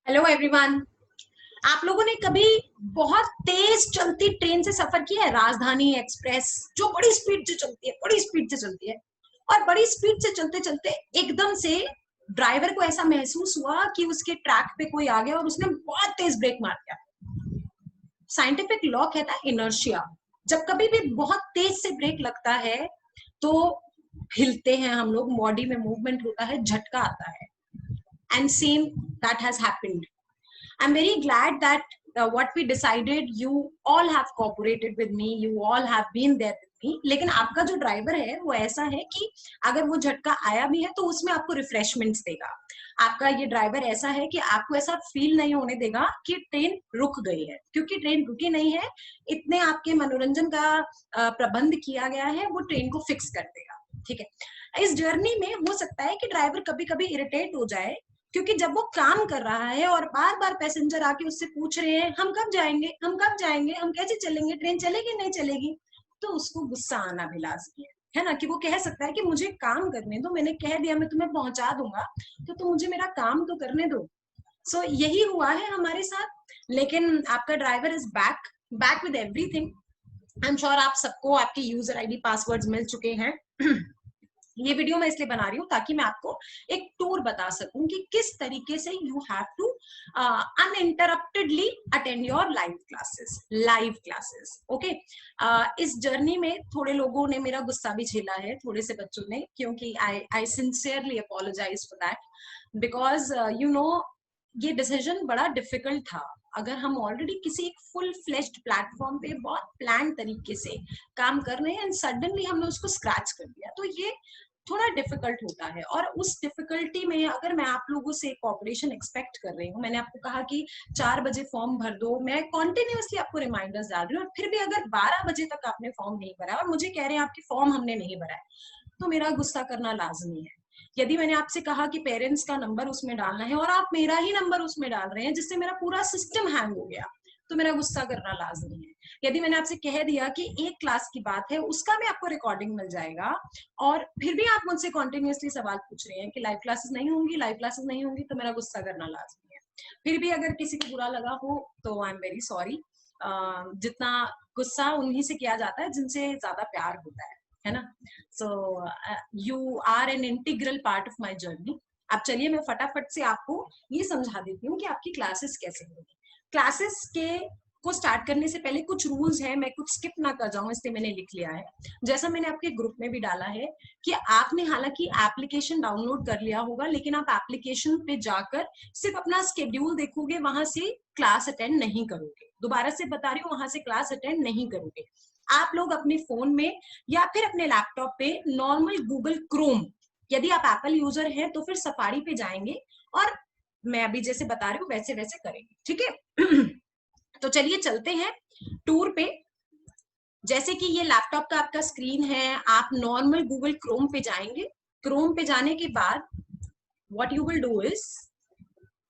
Hello everyone. आप लोगों ने कभी बहुत तेज चलती ट्रेन से सफर किया है? राजधानी एक्सप्रेस जो बड़ी स्पीड से चलती है, बड़ी स्पीड से चलती है। और बड़ी स्पीड से चलते चलते एकदम से ड्राइवर को ऐसा महसूस हुआ कि उसके ट्रैक पे कोई आ गया और उसने बहुत तेज ब्रेक मार दिया। साइंटिफिक लॉ कहता है इनर्शिया। जब कभी भी बहुत तेज से ब्रेक लगता है तो हिलते हैं हम लोग, बॉडी में मूवमेंट होता है, झटका आता है। And same that has happened. I'm very glad that what we decided, you all have cooperated with me, you all have been there with me. लेकिन आपका जो ड्राइवर है वो ऐसा है कि अगर वो झटका आया भी है तो उसमें आपको रिफ्रेशमेंट्स देगा। आपका ये ड्राइवर ऐसा है कि आपको ऐसा फील नहीं होने देगा कि ट्रेन रुक गई है, क्योंकि ट्रेन रुकी नहीं है। इतने आपके मनोरंजन का प्रबंध किया गया है, वो ट्रेन को फिक्स कर देगा। ठीक है। इस जर्नी में हो सकता है कि ड्राइवर कभी कभी इरिटेट हो जाए, क्योंकि जब वो काम कर रहा है और बार बार पैसेंजर आके उससे पूछ रहे हैं हम कब जाएंगे, हम कब जाएंगे, हम कैसे चलेंगे, ट्रेन चलेगी नहीं चलेगी, तो उसको गुस्सा आना भी लाजमी है ना। कि वो कह सकता है कि मुझे काम करने दो, मैंने कह दिया मैं तुम्हें पहुंचा दूंगा, तो तुम मुझे मेरा काम तो करने दो। सो यही हुआ है हमारे साथ। लेकिन आपका driver is back, back with everything. I am sure आप सबको आपके यूजर आईडी पासवर्ड्स मिल चुके हैं। ये वीडियो मैं इसलिए बना रही हूँ ताकि मैं आपको एक टूर बता सकूं कि किस तरीके से you have to uninterruptedly attend your live classes. Okay. इस जर्नी में थोड़े लोगों ने मेरा गुस्सा भी झेला है, थोड़े से बच्चों ने, क्योंकि I sincerely apologise for that. Because you know, ये डिसीजन बड़ा डिफिकल्ट था। अगर हम ऑलरेडी किसी एक फुल फ्लेश्ड प्लेटफॉर्म पे बहुत प्लान तरीके से काम कर रहे हैं एंड सडनली हमने उसको स्क्रैच कर दिया, तो ये थोड़ा डिफिकल्ट होता है। और उस डिफिकल्टी में अगर मैं आप लोगों से कॉपरेशन एक्सपेक्ट कर रही हूँ, मैंने आपको कहा कि 4 बजे फॉर्म भर दो, मैं कॉन्टिन्यूसली आपको रिमाइंडर्स डाल रही हूँ, और फिर भी अगर 12 बजे तक आपने फॉर्म नहीं भरा और मुझे कह रहे हैं आपके फॉर्म हमने नहीं भरा है, तो मेरा गुस्सा करना लाजमी है। यदि मैंने आपसे कहा कि पेरेंट्स का नंबर उसमें डालना है और आप मेरा ही नंबर उसमें डाल रहे हैं जिससे मेरा पूरा सिस्टम हैंग हो गया, तो मेरा गुस्सा करना लाजमी है। यदि मैंने आपसे कह दिया कि एक क्लास की बात है, उसका भी आपको रिकॉर्डिंग मिल जाएगा, और फिर भी आप मुझसे कॉन्टिन्यूसली सवाल पूछ रहे हैं कि लाइव क्लासेस नहीं होंगी, लाइव क्लासेस नहीं होंगी, तो मेरा गुस्सा करना लाजमी है। फिर भी अगर किसी को बुरा लगा हो तो आई एम वेरी सॉरी। जितना गुस्सा उन्हीं से किया जाता है जिनसे ज्यादा प्यार होता है ना। So you are an integral part of my journey. अब चलिए मैं फटाफट से आपको ये समझा देती हूँ कि आपकी क्लासेस कैसे होगी। क्लासेस के को स्टार्ट करने से पहले कुछ रूल्स हैं, मैं कुछ स्किप ना कर जाऊं इसलिए मैंने लिख लिया है। जैसा मैंने आपके ग्रुप में भी डाला है कि आपने हालांकि एप्लीकेशन डाउनलोड कर लिया होगा, लेकिन आप एप्लीकेशन पे जाकर सिर्फ अपना स्केड्यूल देखोगे, वहां से क्लास अटेंड नहीं करोगे। दोबारा से बता रही हूँ, वहां से क्लास अटेंड नहीं करोगे। आप लोग अपने फोन में या फिर अपने लैपटॉप पे नॉर्मल गूगल क्रोम, यदि आप एप्पल यूजर हैं तो फिर सफारी पे जाएंगे और मैं अभी जैसे बता रही हूँ वैसे वैसे करेंगे। ठीक है। तो चलिए चलते हैं टूर पे। जैसे कि ये लैपटॉप का आपका स्क्रीन है, आप नॉर्मल गूगल क्रोम पे जाएंगे। क्रोम पे जाने के बाद what you will do is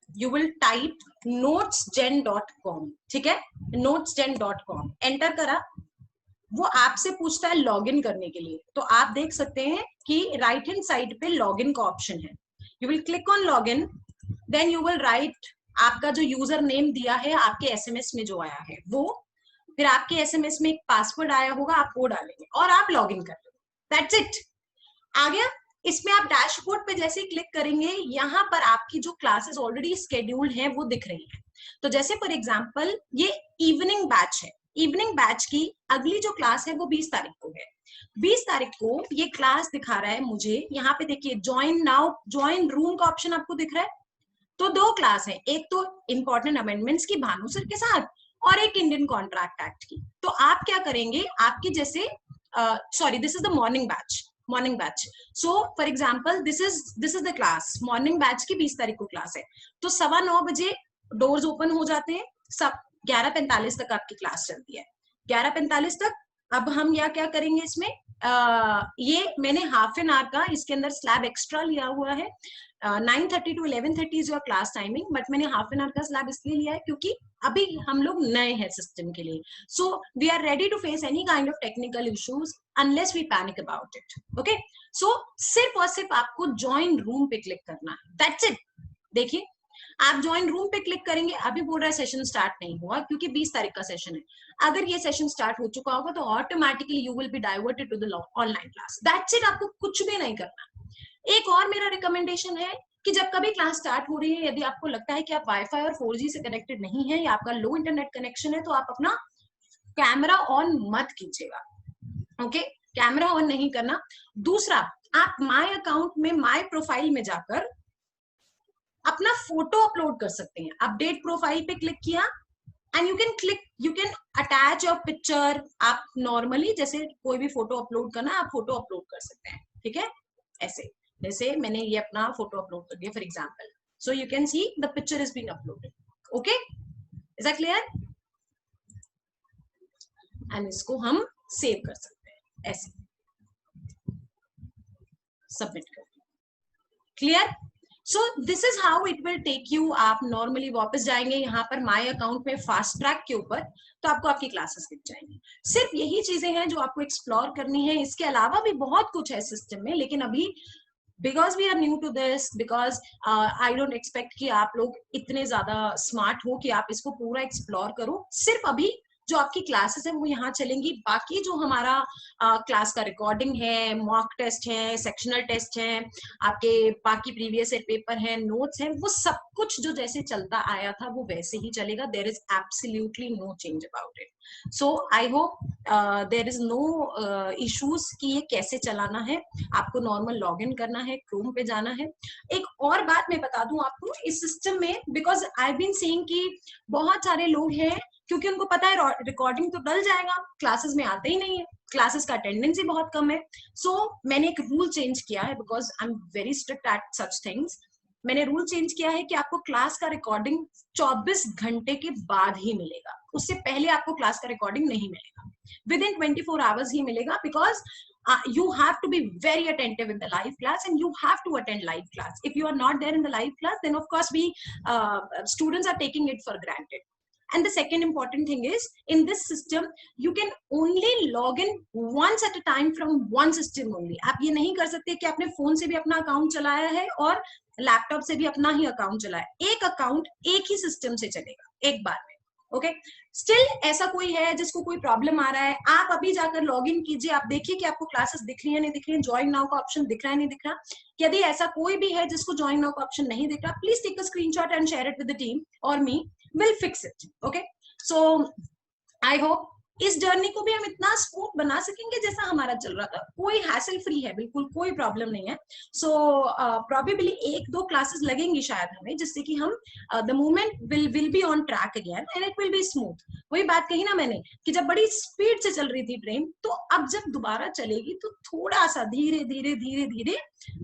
you will type notesgen.com। ठीक है, notesgen.com एंटर करा। वो आपसे पूछता है लॉगिन करने के लिए, तो आप देख सकते हैं कि राइट हैंड साइड पे लॉगिन का ऑप्शन है। You will click on login, then you will write आपका जो यूजर नेम दिया है आपके एसएमएस में जो आया है वो, फिर आपके एसएमएस में एक पासवर्ड आया होगा, आप वो डालेंगे और आप लॉगिन कर लेंगे। दैट्स इट, आ गया। इसमें आप डैशबोर्ड पे जैसे क्लिक करेंगे, यहाँ पर आपकी जो क्लासेस ऑलरेडी स्केड्यूल्ड है वो दिख रही है। तो जैसे फॉर एग्जांपल ये इवनिंग बैच है, इवनिंग बैच की अगली जो क्लास है वो 20 तारीख को है। 20 तारीख को ये क्लास दिखा रहा है मुझे, यहाँ पे देखिए ज्वाइन नाउ, ज्वाइन रूम का ऑप्शन आपको दिख रहा है। तो 2 क्लास है, एक तो इंपॉर्टेंट अमेंडमेंट्स की भानु सर के साथ और एक इंडियन कॉन्ट्रैक्ट एक्ट की। तो आप क्या करेंगे, आपकी जैसे sorry this is the morning batch. So for example this is the class morning batch की 20 तारीख को क्लास है। तो 9:15 बजे डोर्स ओपन हो जाते हैं, सब 11:45 तक आपकी क्लास चलती है। 11:45 तक अब हम क्या करेंगे इसमें, ये मैंने हाफ एन आवर का इसके अंदर स्लैब एक्स्ट्रा लिया हुआ है। 9:30 to 11:30 is your class timing, but मैंने हाफ एन आवर का स्लैब इसलिए लिया है क्योंकि अभी हम लोग नए हैं सिस्टम के लिए। So we are ready to face any kind of technical issues unless we panic about it. Okay, so सिर्फ और सिर्फ आपको ज्वाइन रूम पे क्लिक करना है, दैट्स इट। देखिए आप ज्वाइन रूम पे क्लिक करेंगे, अभी बोल रहा है सेशन स्टार्ट नहीं हुआ क्योंकि 20 तारीख का सेशन है। अगर ये सेशन स्टार्ट हो चुका होगा तो automatically you will be diverted to the online class. That's it, आपको कुछ भी नहीं करना। एक और मेरा रिकमेंडेशन है कि जब कभी क्लास स्टार्ट हो रही है, यदि आपको लगता है कि आप वाईफाई और 4G से कनेक्टेड नहीं है या आपका लो इंटरनेट कनेक्शन है, तो आप अपना कैमरा ऑन मत कीजिएगा। ओके, कैमरा ऑन नहीं करना। दूसरा, आप माय अकाउंट में माय प्रोफाइल में जाकर अपना फोटो अपलोड कर सकते हैं। अपडेट प्रोफाइल पे क्लिक किया and you can attach your picture. आप नॉर्मली जैसे कोई भी फोटो अपलोड करना, आप फोटो अपलोड कर सकते हैं, ठीक है। ऐसे जैसे मैंने ये अपना फोटो अपलोड कर दिया for example, so you can see the picture is being uploaded. Okay, is that clear? And इसको हम सेव कर सकते हैं, ऐसे सबमिट कर। Clear? So this is how it will take you. आप नॉर्मली वापस जाएंगे यहाँ पर माय अकाउंट में फास्ट ट्रैक के ऊपर, तो आपको आपकी क्लासेस दिख जाएंगी। सिर्फ यही चीजें हैं जो आपको एक्सप्लोर करनी है, इसके अलावा भी बहुत कुछ है सिस्टम में, लेकिन अभी because we are new to this, because I don't expect कि आप लोग इतने ज्यादा स्मार्ट हो कि आप इसको पूरा एक्सप्लोर करो। सिर्फ अभी जो आपकी क्लासेस है वो यहाँ चलेंगी, बाकी जो हमारा क्लास का रिकॉर्डिंग है, मॉक टेस्ट है, सेक्शनल टेस्ट है, आपके बाकी प्रीवियस ईयर पेपर है, नोट्स है, वो सब कुछ जो जैसे चलता आया था वो वैसे ही चलेगा। There is absolutely no change about it. So I hope there is no issues कि ये कैसे चलाना है। आपको नॉर्मल लॉग इन करना है, क्रोम पे जाना है। एक और बात मैं बता दूं आपको इस सिस्टम में, बिकॉज आई बीन सीइंग कि बहुत सारे लोग हैं, क्योंकि उनको पता है रिकॉर्डिंग तो डल जाएगा, क्लासेस में आते ही नहीं है, क्लासेस का अटेंडेंस ही बहुत कम है। सो मैंने एक रूल चेंज किया है, because I am very strict at such things. मैंने रूल चेंज किया है कि आपको क्लास का रिकॉर्डिंग 24 घंटे के बाद ही मिलेगा, उससे पहले आपको क्लास का रिकॉर्डिंग नहीं मिलेगा। विद इन 24 आवर्स ही मिलेगा, because you have to be very attentive in the live class and you have to attend live class. If you are not there in the live class, then of course we students are taking it for granted. And the second important thing is, in this system you can only log in once at a time from one system only. आप ये नहीं कर सकते कि आपने phone से भी अपना अकाउंट चलाया है और लैपटॉप से भी अपना ही अकाउंट चलाया। एक अकाउंट एक ही सिस्टम से चलेगा एक बार में। ओके, स्टिल ऐसा कोई है जिसको कोई प्रॉब्लम आ रहा है, आप अभी जाकर लॉग इन कीजिए, आप देखिए कि आपको क्लासेस दिख रही है नहीं दिख रही है, ज्वाइन नाउ का ऑप्शन दिख रहा है नहीं दिख रहा। यदि ऐसा कोई भी है जिसको ज्वाइन नाउ का ऑप्शन नहीं दिख रहा, please take a screenshot and share it with the team और me, will fix it. Okay, so I hope इस जर्नी को भी हम इतना स्मूथ बना सकेंगे जैसा हमारा चल रहा था। कोई हैसल फ्री है, बिल्कुल कोई प्रॉब्लम नहीं है। सो प्रोबेबली 1-2 क्लासेस लगेंगी शायद हमें, जिससे कि हम the movement will be on track again and it will be smooth. वही बात कही ना मैंने कि जब बड़ी स्पीड से चल रही थी ट्रेन, तो अब जब दोबारा चलेगी तो थोड़ा सा धीरे धीरे धीरे धीरे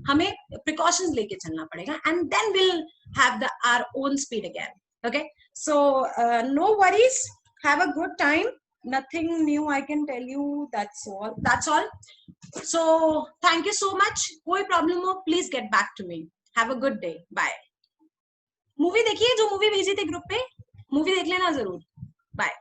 हमें प्रिकॉशंस लेके चलना पड़ेगा, and then will have the our own speed again. Okay, so no worries, have a good time. Nothing new I can tell you. That's all. So thank you so much. कोई problem हो please get back to me. Have a good day, bye. Movie देखिए, जो movie भेजी थी group पे, movie देख लेना जरूर। बाय।